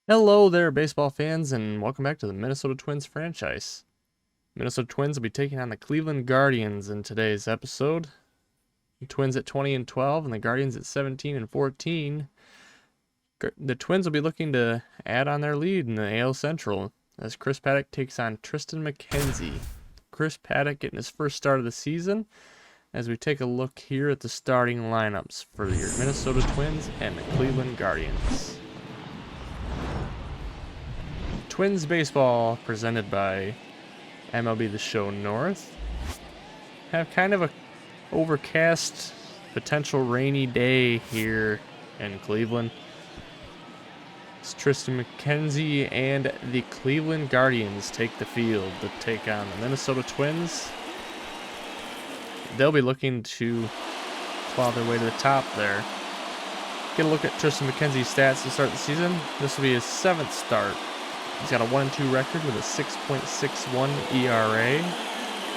Hello there, baseball fans, and welcome back to the Minnesota Twins franchise. Minnesota Twins will be taking on the Cleveland Guardians in today's episode. The Twins at 20-12 and the Guardians at 17-14. The Twins will be looking to add on their lead in the AL Central as Chris Paddack takes on Tristan McKenzie. Chris Paddack getting his first start of the season as we take a look here at the starting lineups for your Minnesota Twins and the Cleveland Guardians. Twins baseball presented by MLB The Show North. Have kind of a overcast, potential rainy day here in Cleveland. It's Tristan McKenzie and the Cleveland Guardians take the field to take on the Minnesota Twins. They'll be looking to claw their way to the top there. Get a look at Tristan McKenzie's stats to start the season. This will be his 7th start. He's got a 1-2 record with a 6.61 ERA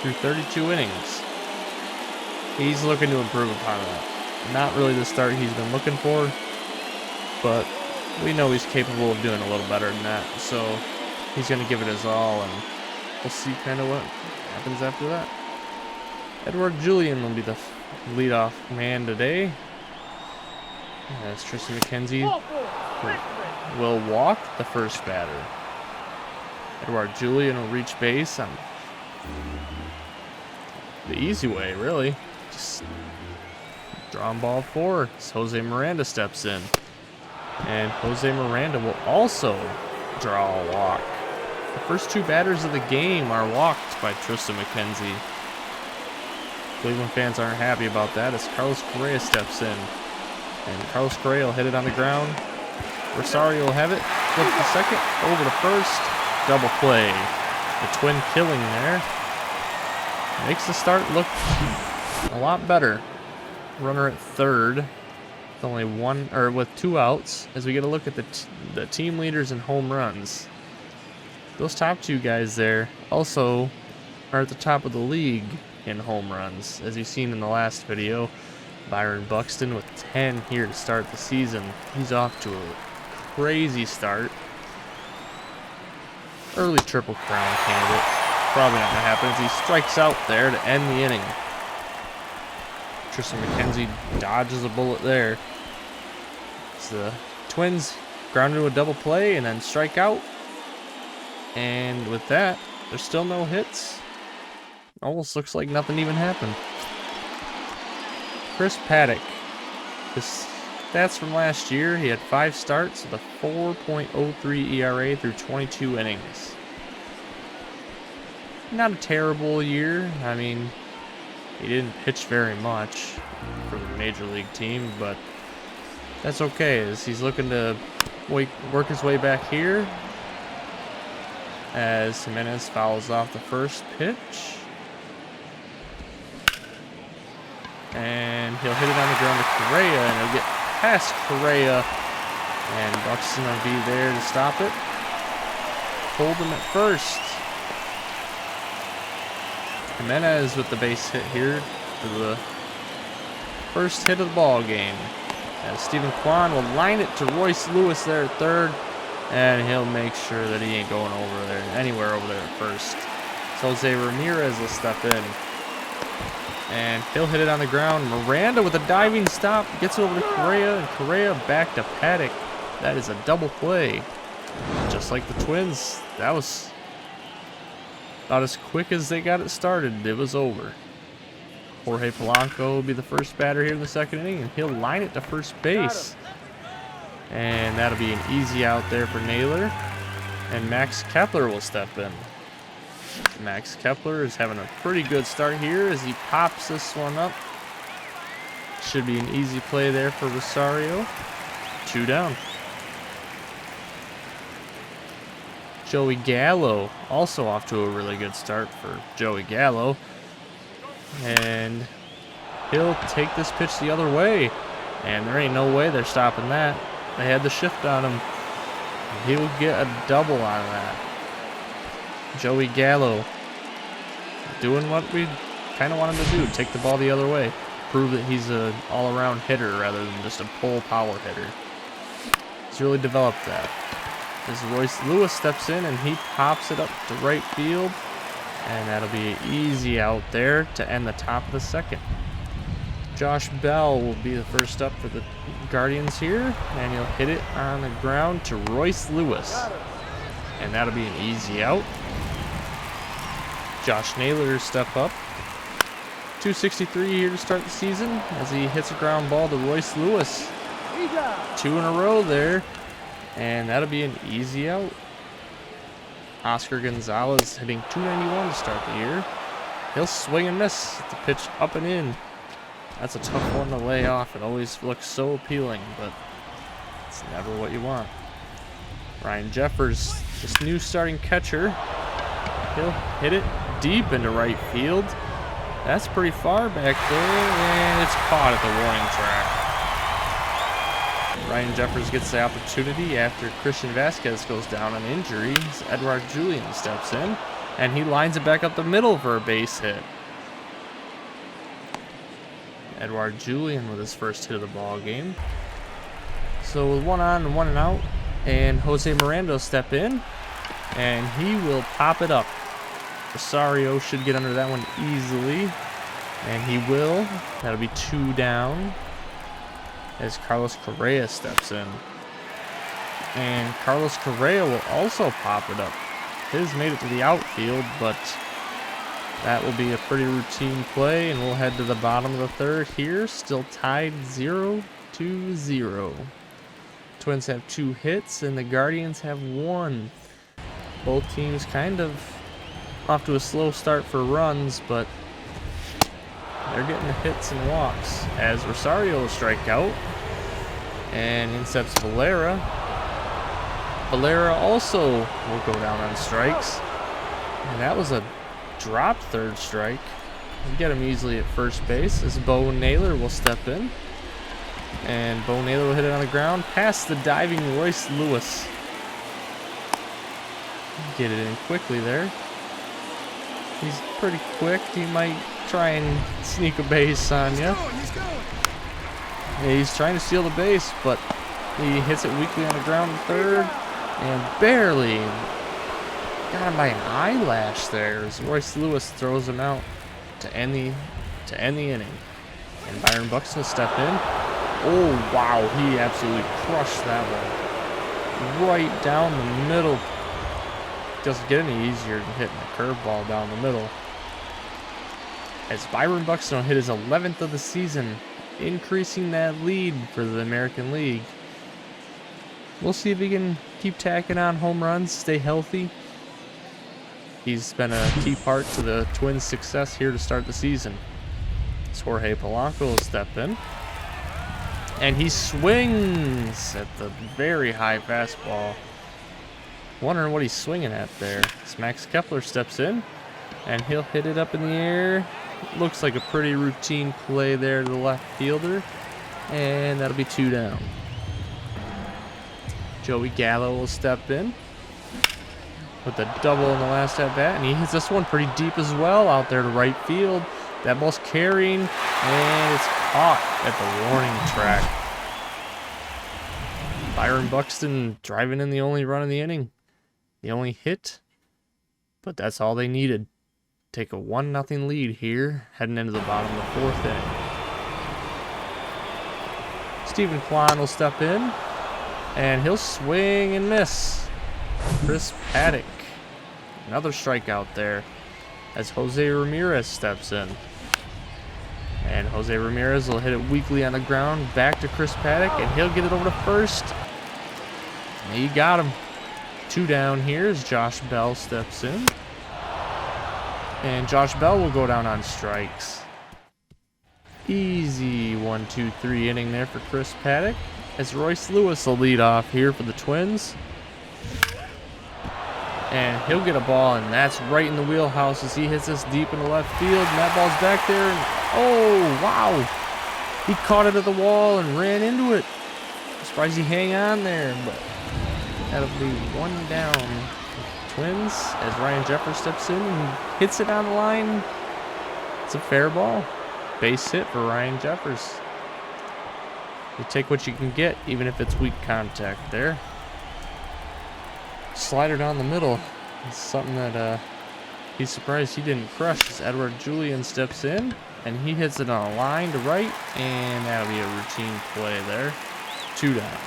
through 32 innings. He's looking to improve upon that. Not really the start he's been looking for, but we know he's capable of doing a little better than that. So he's going to give it his all, and we'll see kind of what happens after that. Edward Julian will be the leadoff man today, as Tristan McKenzie will walk the first batter. Edward Julian will reach base on the easy way, really. Just drawn ball 4 as Jose Miranda steps in. And Jose Miranda will also draw a walk. The first 2 batters of the game are walked by Tristan McKenzie. Cleveland fans aren't happy about that as Carlos Correa steps in. And Carlos Correa will hit it on the ground. Rosario will have it. Flip to second, over to first. Double play. The twin killing there. Makes the start look a lot better. Runner at third. With only with 2 outs. As we get a look at the team leaders in home runs. Those top 2 guys there also are at the top of the league in home runs. As you've seen in the last video, Byron Buxton with 10 here to start the season. He's off to a crazy start. Early Triple Crown candidate. Probably not going to happen as he strikes out there to end the inning. Tristan McKenzie dodges a bullet there. So the Twins ground into a double play and then strike out. And with that, there's still no hits. Almost looks like nothing even happened. Chris Paddack. His stats from last year, he had 5 starts with a 4.03 ERA through 22 innings. Not a terrible year. I mean, he didn't pitch very much for the major league team, but that's okay as he's looking to work his way back here as Jimenez fouls off the first pitch. And he'll hit it on the ground to Correa, and he'll get past Correa, and Buxton will be there to stop it. Hold him at first. Jimenez with the base hit here for the first hit of the ball game. As Stephen Kwan will line it to Royce Lewis there at third, and he'll make sure that he ain't going over there, anywhere over there at first. So Jose Ramirez will step in. And he'll hit it on the ground. Miranda with a diving stop gets it over to Correa, and Correa back to Paddack. That is a double play. Just like the Twins, that was about as quick as they got it started. It was over. Jorge Polanco will be the first batter here in the second inning, and he'll line it to first base. And that'll be an easy out there for Naylor. And Max Kepler will step in. Max Kepler is having a pretty good start here as he pops this one up. Should be an easy play there for Rosario. 2 down. Joey Gallo also off to a really good start for Joey Gallo. And he'll take this pitch the other way. And there ain't no way they're stopping that. They had the shift on him. He'll get a double out of that. Joey Gallo doing what we kind of want him to do. Take the ball the other way. Prove that he's an all-around hitter rather than just a pull power hitter. He's really developed that. as Royce Lewis steps in and he pops it up to right field. And that'll be an easy out there to end the top of the second. Josh Bell will be the first up for the Guardians here, and he'll hit it on the ground to Royce Lewis. And that'll be an easy out. Josh Naylor step up. 263 here to start the season as he hits a ground ball to Royce Lewis. 2 in a row there, and that'll be an easy out. Oscar Gonzalez hitting 291 to start the year. He'll swing and miss. The pitch up and in. That's a tough one to lay off. It always looks so appealing, but it's never what you want. Ryan Jeffers, this new starting catcher, he'll hit it deep into right field. That's pretty far back there, and it's caught at the warning track. Ryan Jeffers gets the opportunity after Christian Vasquez goes down on injury. Edouard Julien steps in, and he lines it back up the middle for a base hit. Edouard Julien with his first hit of the ball game. So with 1 on and 1 out, and Jose Miranda will step in, and he will pop it up. Rosario should get under that one easily, and he will. That'll be 2 down as Carlos Correa steps in. And Carlos Correa will also pop it up. His made it to the outfield, but that will be a pretty routine play, and we'll head to the bottom of the third here. Still tied 0-0. Twins have 2 hits, and the Guardians have 1. Both teams kind of off to a slow start for runs, but they're getting the hits and walks as Rosario will strike out, and in steps Valera. Valera also will go down on strikes, and that was a dropped third strike. We'll get him easily at first base as Bo Naylor will step in, and Bo Naylor will hit it on the ground past the diving Royce Lewis. Get it in quickly there. He's pretty quick. He might try and sneak a base on you. Yeah, he's trying to steal the base, but he hits it weakly on the ground at third, and barely got him by an eyelash there as Royce Lewis throws him out to end the inning. And Byron Buxton will step in. Oh wow, he absolutely crushed that one right down the middle. Doesn't get any easier than hitting a curveball down the middle. As Byron Buxton will hit his 11th of the season, increasing that lead for the American League. We'll see if he can keep tacking on home runs, stay healthy. He's been a key part to the Twins' success here to start the season. As Jorge Polanco will step in, and he swings at the very high fastball. Wondering what he's swinging at there. As Max Kepler steps in, and he'll hit it up in the air. Looks like a pretty routine play there to the left fielder, and that'll be 2 down. Joey Gallo will step in with a double in the last at bat, and he hits this one pretty deep as well out there to right field. That ball's carrying, and it's caught at the warning track. Byron Buxton driving in the only run of the inning. The only hit, but that's all they needed. Take a 1-0 lead here, heading into the bottom of the 4th inning. Stephen Kwan will step in, and he'll swing and miss. Chris Paddack, another strikeout there, as Jose Ramirez steps in. And Jose Ramirez will hit it weakly on the ground, back to Chris Paddack, and he'll get it over to first. And he got him. 2 down here as Josh Bell steps in. And Josh Bell will go down on strikes. Easy 1-2-3 inning there for Chris Paddack, as Royce Lewis will lead off here for the Twins. And he'll get a ball, and that's right in the wheelhouse as he hits this deep in the left field, and that ball's back there, and oh, wow. He caught it at the wall and ran into it. I'm surprised he hang on there, but that'll be 1 down. Twins as Ryan Jeffers steps in and hits it on the line. It's a fair ball. Base hit for Ryan Jeffers. You take what you can get, even if it's weak contact there. slider down the middle. It's something that he's surprised he didn't crush as Edward Julian steps in, and he hits it on a line to right, and that'll be a routine play there. 2 down.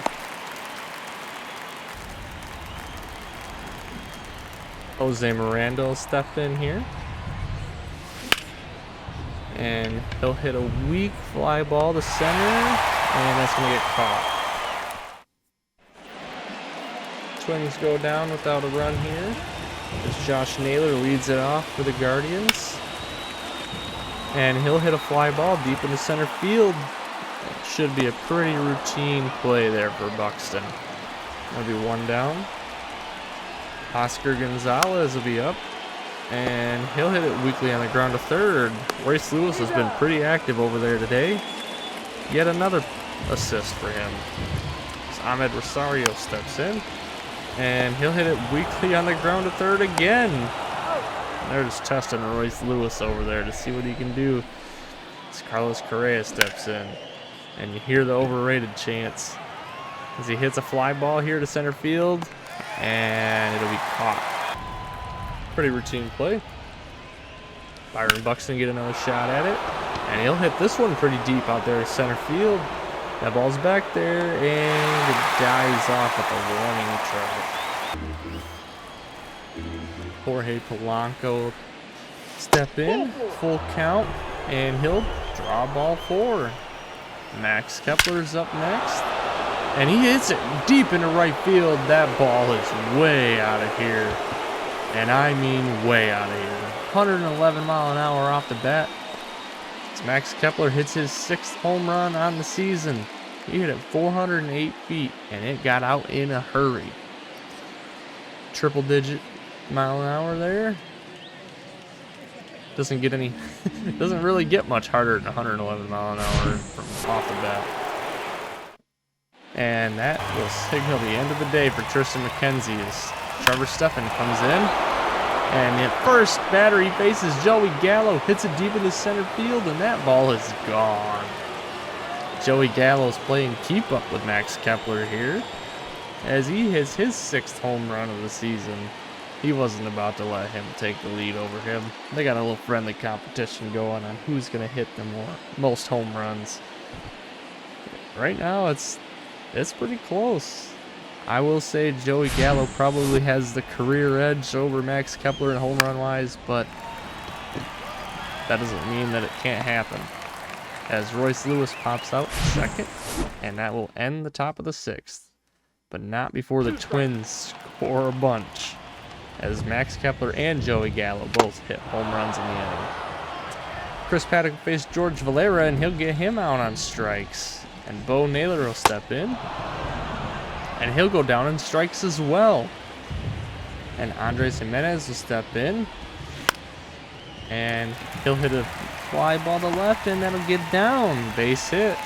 Jose Miranda will step in here, and he'll hit a weak fly ball to center, and that's going to get caught. Twins go down without a run here, as Josh Naylor leads it off for the Guardians, and he'll hit a fly ball deep into center field. It should be a pretty routine play there for Buxton. That'll be 1 down. Oscar Gonzalez will be up, and he'll hit it weakly on the ground to third. Royce Lewis has been pretty active over there today. Yet another assist for him. As Ahmed Rosario steps in, and he'll hit it weakly on the ground to third again. They're just testing Royce Lewis over there to see what he can do. As Carlos Correa steps in, and you hear the overrated chants as he hits a fly ball here to center field, and it'll be caught. Pretty routine play. Byron Buxton get another shot at it, and he'll hit this one pretty deep out there to center field. That ball's back there, and it dies off with a warning track. Jorge Polanco step in, full count, and he'll draw ball 4. Max Kepler's up next, and he hits it deep into right field. That ball is way out of here, and I mean way out of here. 111 mile an hour off the bat. As Max Kepler hits his 6th home run on the season. He hit it 408 feet, and it got out in a hurry. Triple-digit mile an hour there. Doesn't get any, doesn't really get much harder than 111 mile an hour from off the bat. And that will signal the end of the day for Tristan McKenzie as Trevor Stephan comes in. And at first batter he faces Joey Gallo, hits it deep into center field, and that ball is gone. Joey Gallo's playing keep up with Max Kepler here as he hits his 6th home run of the season. He wasn't about to let him take the lead over him. They got a little friendly competition going on who's going to hit the most home runs. Right now it's pretty close. I will say Joey Gallo probably has the career edge over Max Kepler in home run wise, but that doesn't mean that it can't happen. As Royce Lewis pops out 2nd, and that will end the top of the 6th. But not before the Twins score a bunch, as Max Kepler and Joey Gallo both hit home runs in the inning. Chris Paddack will face George Valera, and he'll get him out on strikes. And Bo Naylor will step in, and he'll go down in strikes as well. And Andres Jimenez will step in, and he'll hit a fly ball to left, and that'll get down. Base hit.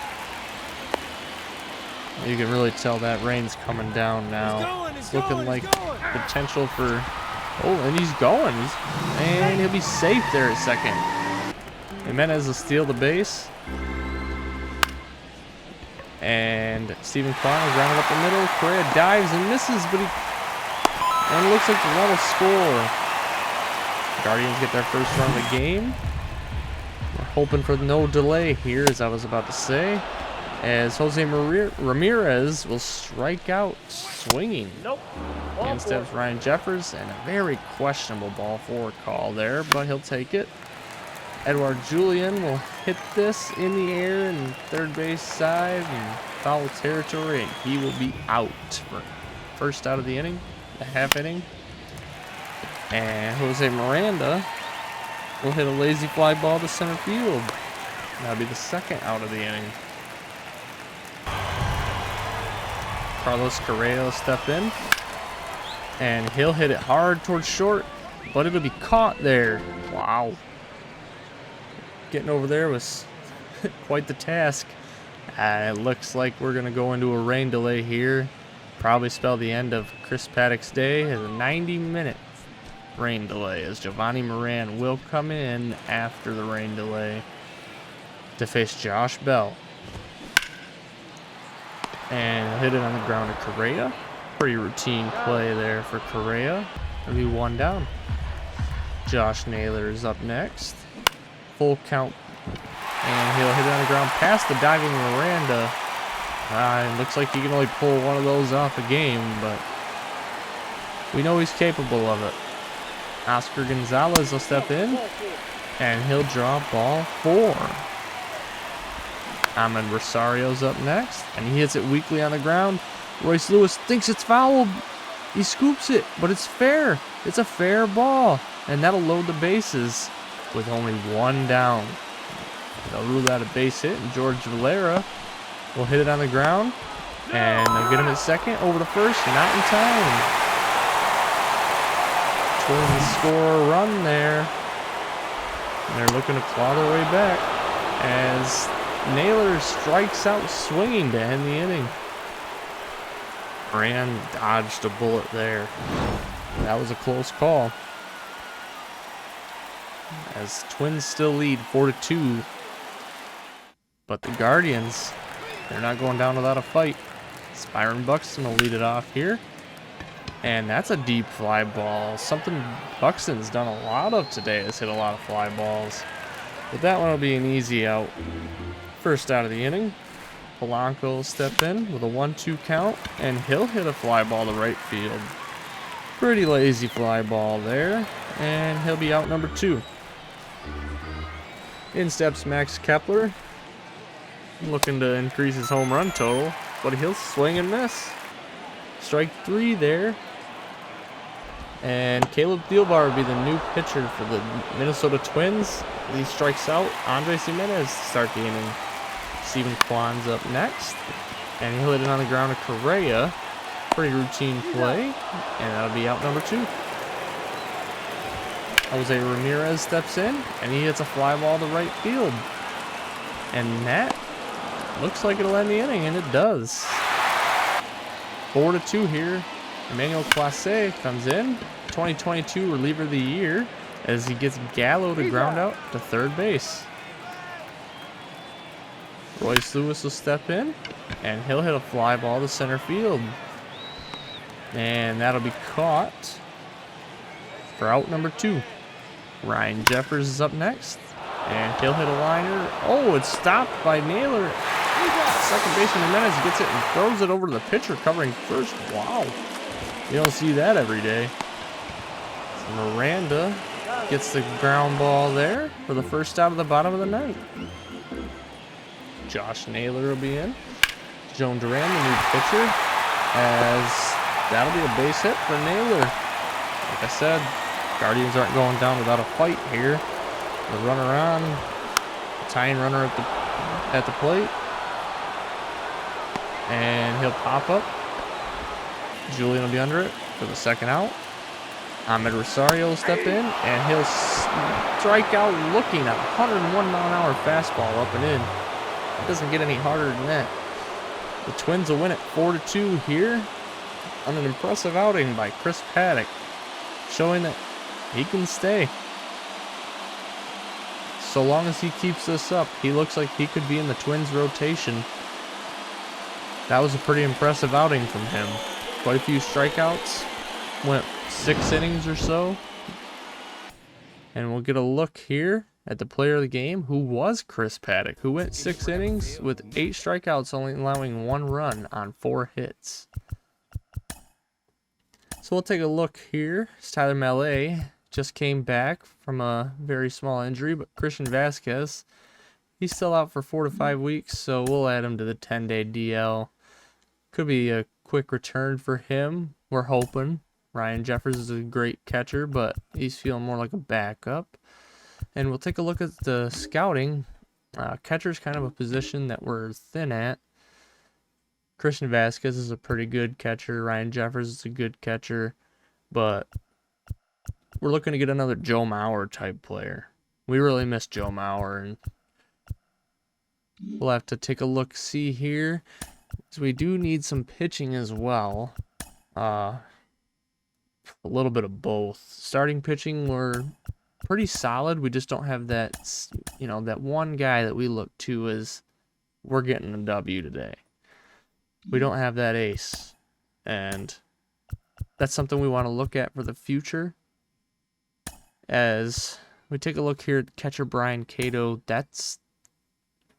You can really tell that rain's coming down now. It's looking like potential for... Oh, and he's going. And he'll be safe there at 2nd. Jimenez will steal the base. And Stephen Kwan will ground it up the middle. Correa dives and misses, but it looks like the run will score. Guardians get their first run of the game. We're hoping for no delay here, as I was about to say, as Jose Ramirez will strike out swinging. Nope. In steps Ryan Jeffers, and a very questionable ball 4 call there, but he'll take it. Edward Julian will hit this in the air in third base side and foul territory, and he will be out for first out of the inning, the half inning. And Jose Miranda will hit a lazy fly ball to center field. That'll be the 2nd out of the inning. Carlos Correa will step in, and he'll hit it hard towards short, but it'll be caught there. Wow. Getting over there was quite the task. It looks like we're going to go into a rain delay here. Probably spell the end of Chris Paddack's day as a 90-minute rain delay, as Giovanni Moran will come in after the rain delay to face Josh Bell. And hit it on the ground to Correa. Pretty routine play there for Correa. It'll be 1 down. Josh Naylor is up next. Full count. And he'll hit it on the ground past the diving Miranda. It looks like he can only pull one of those off a game, but we know he's capable of it. Oscar Gonzalez will step in, and he'll draw ball 4. Ahmed Rosario's up next, and he hits it weakly on the ground. Royce Lewis thinks it's fouled. He scoops it, but it's fair. It's a fair ball, and that'll load the bases with only 1 down. They'll rule that a base hit, and George Valera will hit it on the ground, and they'll get him at second over to first, not in time. Twins score a run there, and they're looking to claw their way back as Naylor strikes out swinging to end the inning. Moran dodged a bullet there. That was a close call. As Twins still lead 4-2. But the Guardians, they're not going down without a fight. Byron Buxton will lead it off here. And that's a deep fly ball. Something Buxton's done a lot of today is hit a lot of fly balls. But that one will be an easy out. First out of the inning. Polanco will step in with a 1-2 count. And he'll hit a fly ball to right field. Pretty lazy fly ball there. And he'll be out number 2. In steps Max Kepler. Looking to increase his home run total, but he'll swing and miss. Strike 3 there. And Caleb Thielbar will be the new pitcher for the Minnesota Twins. He strikes out Andres Jimenez to start the inning. Steven Kwan's up next. And he'll hit it on the ground to Correa. Pretty routine play. And that'll be out number 2. Jose Ramirez steps in, and he hits a fly ball to right field. And that looks like it'll end the inning, and it does. 4-2 here. Emmanuel Clase comes in, 2022 reliever of the year, as he gets Gallo to ground out to third base. Royce Lewis will step in, and he'll hit a fly ball to center field. And that'll be caught for out number 2. Ryan Jeffers is up next, and he'll hit a liner. Oh, it's stopped by Naylor. Second baseman Jimenez gets it and throws it over to the pitcher covering first. Wow. You don't see that every day. So Miranda gets the ground ball there for the first out of the bottom of the ninth. Josh Naylor will be in. Joan Duran, the new pitcher, as that'll be a base hit for Naylor. Like I said, Guardians aren't going down without a fight here. The runner on, tying runner at the plate. And he'll pop up. Julian will be under it for the second out. Ahmed Rosario will step in, and he'll strike out looking at 101-mile-an-hour fastball up and in. It doesn't get any harder than that. The Twins will win it 4-2 here on an impressive outing by Chris Paddack, showing that he can stay. So long as he keeps this up, he looks like he could be in the Twins rotation. That was a pretty impressive outing from him. Quite a few strikeouts. Went 6 innings or so. And we'll get a look here at the player of the game, who was Chris Paddack, who went 6 innings with 8 strikeouts, only allowing 1 run on 4 hits. So we'll take a look here. It's Tyler Mahle. Just came back from a very small injury, but Christian Vasquez, he's still out for 4 to 5 weeks, so we'll add him to the 10-day DL. Could be a quick return for him, we're hoping. Ryan Jeffers is a great catcher, but he's feeling more like a backup. And we'll take a look at the scouting. Catcher's kind of a position that we're thin at. Christian Vasquez is a pretty good catcher. Ryan Jeffers is a good catcher. But we're looking to get another Joe Mauer type player. We really miss Joe Mauer, and we'll have to take a look, see here. So we do need some pitching as well. A little bit of both. Starting pitching, we're pretty solid. We just don't have that, that one guy that we look to as we're getting a W today. We don't have that ace. And that's something we want to look at for the future. As we take a look here at catcher Brian Cato, that's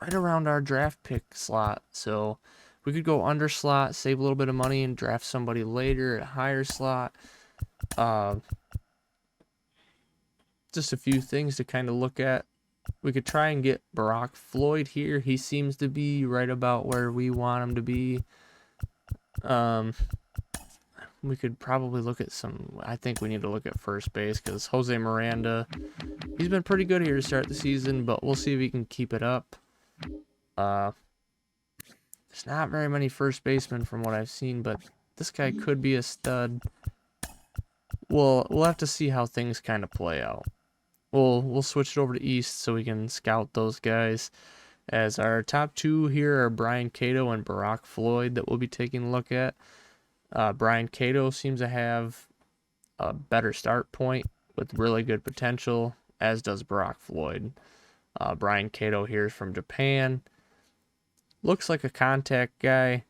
right around our draft pick slot. So we could go under slot, save a little bit of money, and draft somebody later at a higher slot. Just a few things to kind of look at. We could try and get Barack Floyd here. He seems to be right about where we want him to be. We could probably look at I think we need to look at first base because Jose Miranda, he's been pretty good here to start the season, but we'll see if he can keep it up. There's not very many first basemen from what I've seen, but this guy could be a stud. We'll have to see how things kind of play out. We'll switch it over to East so we can scout those guys. As our top two here are Brian Cato and Barack Floyd that we'll be taking a look at. Brian Cato seems to have a better start point with really good potential, as does Barack Floyd. Brian Cato here is from Japan. Looks like a contact guy.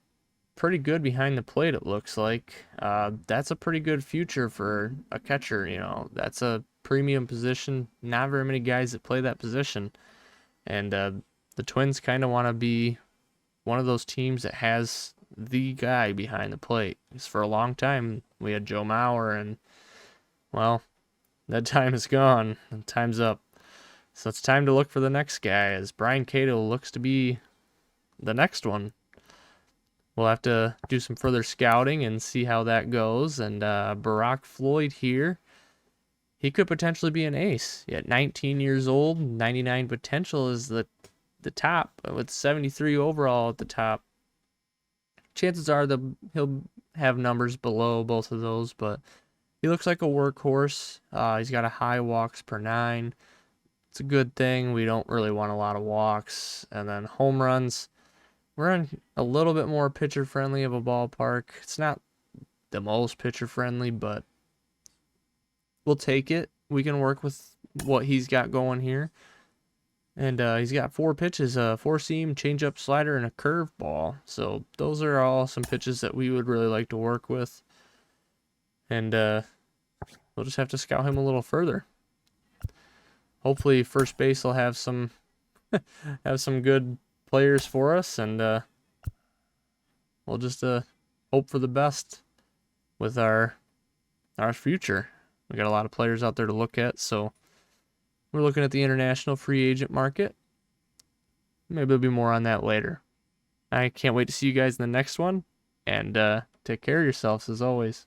Pretty good behind the plate, it looks like. That's a pretty good future for a catcher, you know. That's a premium position. Not very many guys that play that position. And the Twins kind of want to be one of those teams that has the guy behind the plate. Because for a long time, we had Joe Mauer, and, well, that time is gone. And time's up. So it's time to look for the next guy, as Brian Cato looks to be the next one. We'll have to do some further scouting and see how that goes. And Barack Floyd here, he could potentially be an ace. At 19 years old, 99 potential is the top, with 73 overall at the top. Chances are he'll have numbers below both of those, but he looks like a workhorse. He's got a high walks per 9. It's a good thing. We don't really want a lot of walks. And then home runs, we're in a little bit more pitcher friendly of a ballpark. It's not the most pitcher friendly, but we'll take it. We can work with what he's got going here. And he's got 4 pitches, a 4-seam, changeup, slider, and a curveball. So those are all some pitches that we would really like to work with. And we'll just have to scout him a little further. Hopefully first base will have some good players for us, and we'll just hope for the best with our future. We got a lot of players out there to look at, so we're looking at the international free agent market. Maybe there'll be more on that later. I can't wait to see you guys in the next one, and take care of yourselves as always.